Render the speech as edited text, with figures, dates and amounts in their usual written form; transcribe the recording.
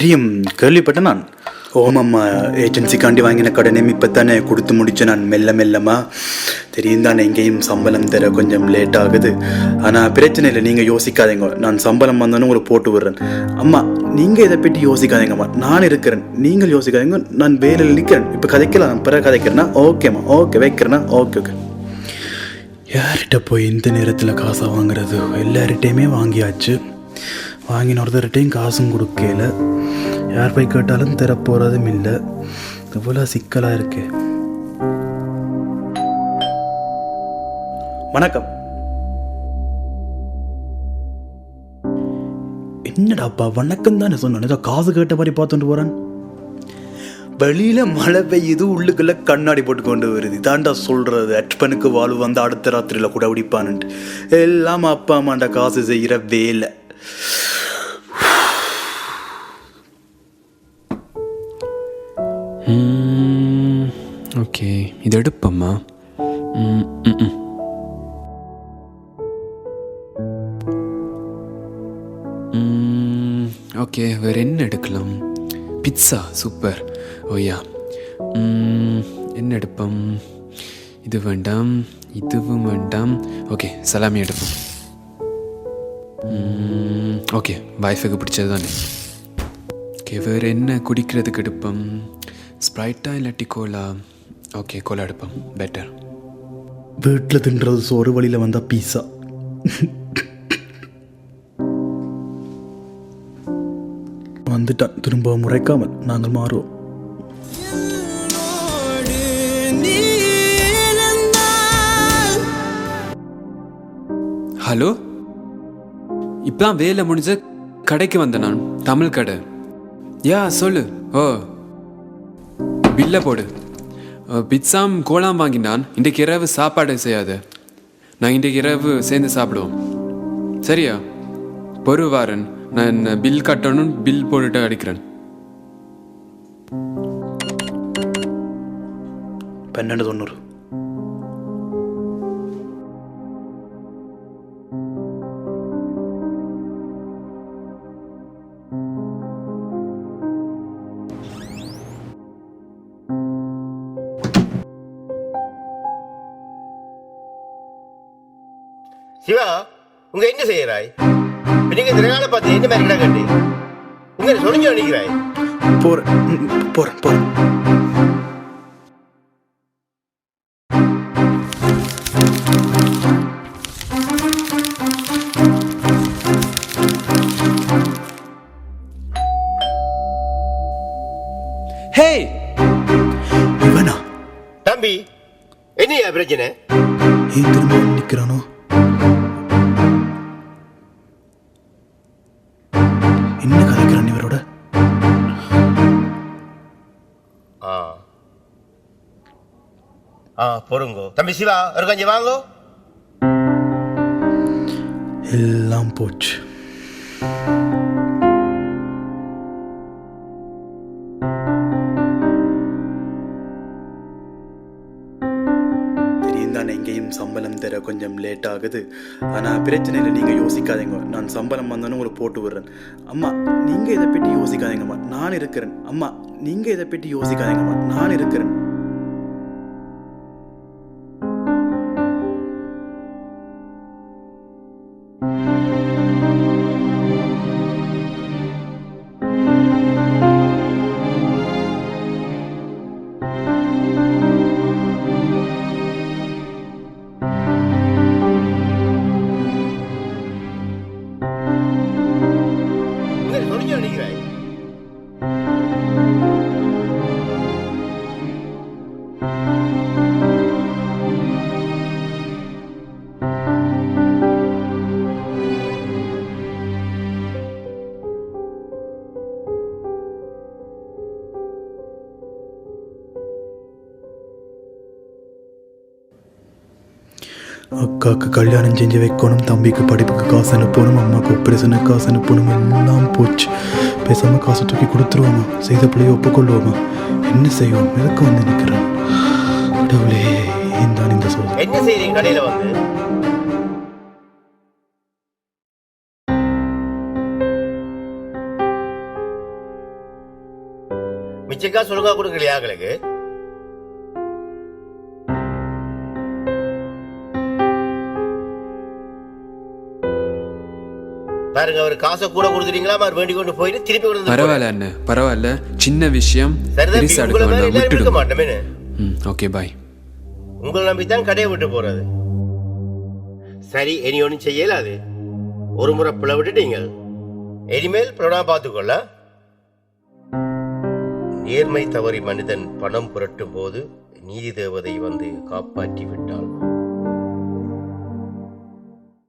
தெரியும், கேள்விப்பட்டேன் நான். ஓமம்மா, ஏஜென்சிக்காண்டி வாங்கின கடனையும் இப்போ தானே கொடுத்து முடித்தேன் நான். மெல்லமா தெரியும் தானே, எங்கேயும் சம்பளம் தர கொஞ்சம் லேட் ஆகுது. ஆனால் பிரச்சனை இல்லை, நீங்கள் யோசிக்காதீங்க. நான் சம்பளம் வந்தாலும் உங்களுக்கு போட்டு விடுறேன். அம்மா, நீங்கள் இதை பற்றி யோசிக்காதீங்கம்மா, நான் இருக்கிறேன். நீங்கள் யோசிக்காதீங்க, நான் வேலையில் நிற்கிறேன். இப்போ கதைக்கலாம், பிறகு கதைக்கிறேன்னா ஓகேம்மா, ஓகே வைக்கிறேன்னா ஓகே. யார்கிட்ட போய் இந்த நேரத்தில் காசை வாங்குறது? எல்லார்கிட்டையுமே வாங்கியாச்சு. வாங்கின ஒருத்தர்கிட்டையும் காசும் கொடுக்கல. யார் போய் கேட்டாலும் தரப்போகிறதும் இல்லை. இவ்வளோ சிக்கலாக இருக்கு. வணக்கம். என்னடாப்பா வணக்கம் தானே சொன்னேன், ஏதோ காசு கேட்ட மாதிரி பார்த்துட்டு போகிறேன். வெளியில மழை பெய்யுது, உள்ளுக்குள்ள கண்ணாடி போட்டு கொண்டு வருது. தாண்டா சொல்றது, அட்பனுக்கு வாழ்வு வந்து அடுத்த ராத்திரியில கூட அடிப்பானுட்டு. எல்லாம் அப்பா அம்மாண்ட காசு செய்கிற வேலை. ஓகே, இது எடுப்பம்மா. ஓகே, வேற என்ன எடுக்கலாம்? Pizza, super. ஓய்யா, என்ன எடுப்போம்? இது வேண்டாம், இதுவும் வேண்டாம். ஓகே, சலாமி எடுப்போம். ஓகே, வைஃபுக்கு பிடிச்சது தானே. ஓகே, வேறு என்ன குடிக்கிறதுக்கு எடுப்போம்? ஸ்ப்ரைட்டா இல்லாட்டி கோலா? ஓகே, கோலா எடுப்போம், பெட்டர். வீட்டில் தின்றது சோறு, வழியில் வந்தால் பீஸா. வந்துட்டான், திரும்ப முறைக்காமல் நாங்கள் மாறுவோம். ஹலோ, இப்பதான் வேலை முடிஞ்ச கடைக்கு வந்தேன் நான். தமிழ் கடை. யா சொல்லு. ஓ, பில்ல போடு. பிட்சாம் கோலாம் வாங்கினான். இன்றைக்கு இரவு சாப்பாடு செய்யாது. நான் இன்றைக்கு இரவு சேர்ந்து சாப்பிடுவோம், சரியா? பொறுவாரன், நான் பில் கட்டணும். பில் போட்டுட்டு அடிக்கிறேன். 1290. சிவா, உங்க என்ன செய்யறாய்? நீங்க திரையால பார்த்து என்ன மாதிரி கிடக்கண்டி உங்க சொலிஞ்சு நினைக்கிறாய்? போறேன். ஹே இவனா? தம்பி, என்னையா பிரச்சனை? ஏன் திரும்ப நிற்கிறானோ? என்ன கதைக்கிறான் இவரோட? பொறுங்கோ. தம்பி சிவா, ஒரு கொஞ்சம் வாங்கோ. எல்லாம் போச்சு. எங்கேயும் சம்பளம் தர கொஞ்சம் லேட் ஆகுது. ஆனால் பிரச்சனை இல்லை, நீங்கள் யோசிக்காதீங்க. நான் சம்பளம் வந்தாலும் உங்களுக்கு போட்டு விடுறேன். அம்மா, நீங்கள் இதை பற்றி யோசிக்காதீங்கம்மா, நான் இருக்கிறேன். அம்மா, நீங்கள் இதை பற்றி யோசிக்காதீங்கம்மா, நான் இருக்கிறேன். அக்காவுக்கு கல்யாணம் செஞ்சு வைக்கணும், தம்பிக்கு படிப்புக்கு காசு அனுப்பணும், அம்மாவுக்கு ஆப்ரேஷனுக்கு காசு அனுப்பணும். எல்லாம் போச்சு. பேசாமல் காசு தூக்கி கொடுத்துருவோமா? செய்த பிள்ளையை ஒப்புக்கொள்வோமா? என்ன செய்வோம்? எதுக்கு வந்து நிற்கிறேன்? கடவுளே, ஏன் தான் இந்த சோதனை? என்ன செய்றீங்க கடையில் வந்து? பிச்சைக்கா சொல்லுங்க கொடுக்கலையா ஆங்களுக்கு? பாருங்க, அவர் காசை கூட கொடுத்துட்டீங்களா? அவர் வேண்டி கொண்டு போயிட்டு திருப்பி கொண்டு பரவாயில்ல அண்ணன், பரவாயில்ல. சின்ன விஷயம், பெருசா எடுக்க வேண்டாம், இருக்க விட்டுடுங்க. மாட்டோமே. Okay bye. உங்களை நம்பித்தான் கடையை விட்டு போறது. சரி, இனி ஒன்றும் செய்யலாது. ஒரு முறை பிள்ளை விட்டுட்டீங்க, இனிமேல் பிள்ளை பார்த்துக்கொள்ள. நேர்மை தவறி மனிதன் பணம் புரட்டும் போது நீதி தேவதை வந்து காப்பாற்றி விட்டாள்.